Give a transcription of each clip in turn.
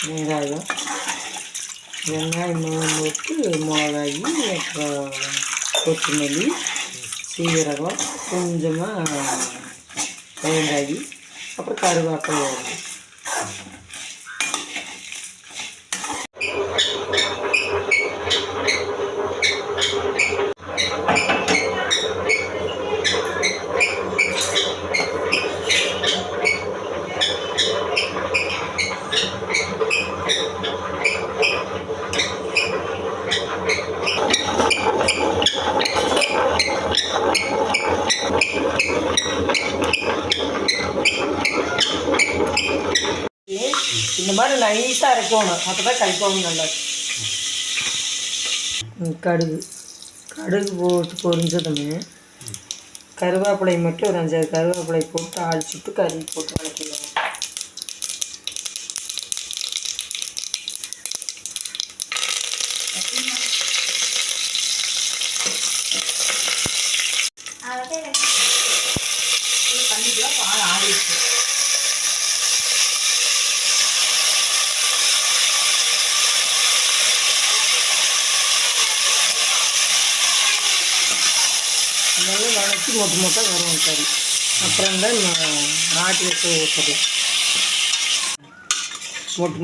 வெங்காயம் போட்டு மிளகாய், அப்புறம் கொத்தமல்லி, சீரகம், கொஞ்சமாக தேங்காய், அப்புறம் கருவேப்பிலை வரும். இந்த மாதிரி நைஸாக அரைக்கணும், அப்போ தான் கைப்பவும் நல்லா. கடுகு போட்டு பொரிஞ்சதுமே கருவேப்பிலை மட்டும் ஒரு 5 கருவேப்பிலை போட்டு அழிச்சிட்டு கறி போட்டு வதக்கிடுவோம். பால் ஆடிச்சு. நல்லா வதக்கி மொட்டை வரும் கறி. அப்புறம் தான் ஆட்டி வச்சு ஊற்றலாம்.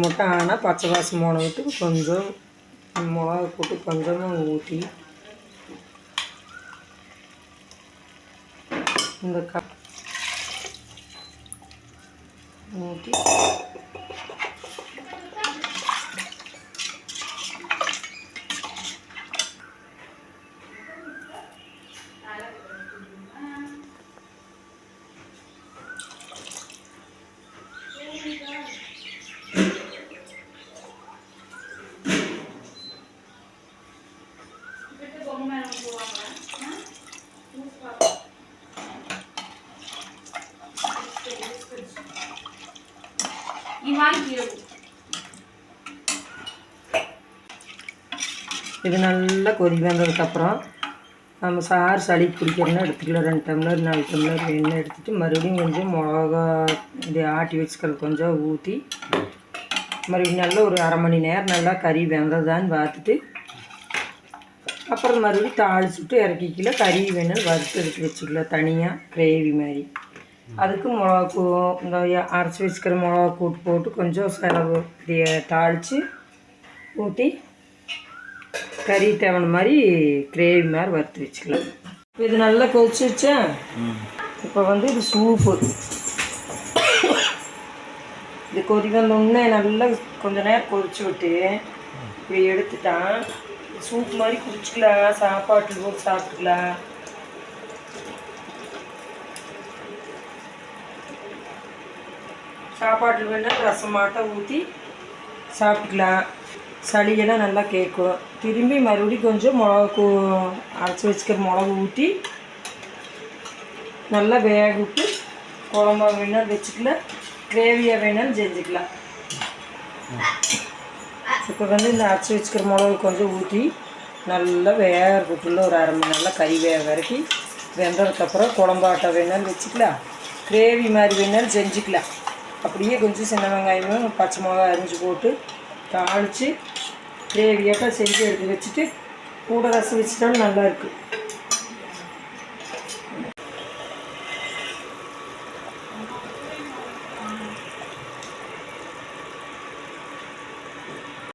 மொட்டை ஆனால் பச்சை வாசம் போன விட்டு கொஞ்சம் மிளகா போட்டு கொஞ்சமாக ஊற்றி இந்த ஊற்றி இது நல்லா கொதி வந்ததுக்கப்புறம் நம்ம சாறு சளி பிடிக்கிறதுனா எடுத்துக்கலாம். 2 டம்ளர் 4 டம்ளர் எண்ணெய் எடுத்துகிட்டு மறுபடியும் கொஞ்சம் மிளகா இது ஆட்டி வச்சுக்கிறது கொஞ்சம் ஊற்றி மறுபடியும் நல்லா ஒரு 1/2 மணி நேரம் நல்லா கறி வெந்ததான்னு பார்த்துட்டு அப்புறம் மறுபடியும் தாளிச்சுட்டு இறக்கிக்கலாம். கறி வேணும்னு வறுத்து எடுத்து வச்சுக்கலாம் தனியாக கிரேவி மாதிரி. அதுக்கு மிளகாக்கூ இந்த அரைச்சி வச்சுக்கிற மிளகா கூட்டு போட்டு கொஞ்சம் செலவு தாளித்து ஊற்றி கறி தேவையான மாதிரி கிரேவி மாதிரி வறுத்து வச்சுக்கலாம். இப்போ இது நல்லா கொதிச்சு வச்சேன். இப்போ இது சூப்பு. இது கொதி வந்தோடனே நல்லா கொஞ்சம் நேரம் கொதிச்சு விட்டு இப்படி எடுத்துட்டான் சூப் மாதிரி குடிச்சிக்கலாம். சாப்பாட்டில் போட்டு சாப்பிட்டுக்கலாம். சாப்பாட்டில் வேணால் ரசமாட்டம் ஊற்றி சாப்பிட்டுக்கலாம். சளியெல்லாம் நல்லா கேட்கும். திரும்பி மறுபடியும் கொஞ்சம் மிளகு அரைச்சி வச்சுக்கிற மிளகு ஊற்றி நல்லா வேக விட்டு குழம்பா வேணாலும் வச்சுக்கலாம், கிரேவியாக வேணாலும் செஞ்சுக்கலாம். இப்போ இந்த அரைச்சி வச்சுக்கிற மிளகு கொஞ்சம் ஊற்றி நல்லா வேகிறதுக்குள்ள ஒரு 1/2 மணி நேரம் கறி வரைக்கி வெந்ததுக்கப்புறம் குழம்பாட்டம் வேணாலும் வச்சுக்கலாம், கிரேவி மாதிரி வேணாலும் செஞ்சுக்கலாம். அப்படியே கொஞ்சம் சின்ன வெங்காயமும் பச்சை மிளகா அரிஞ்சு போட்டு தாளித்து கிரேவியாட்டம் செஞ்சு எடுத்து வச்சுட்டு கூட ரசம் வச்சுட்டாலும் நல்லாயிருக்கு.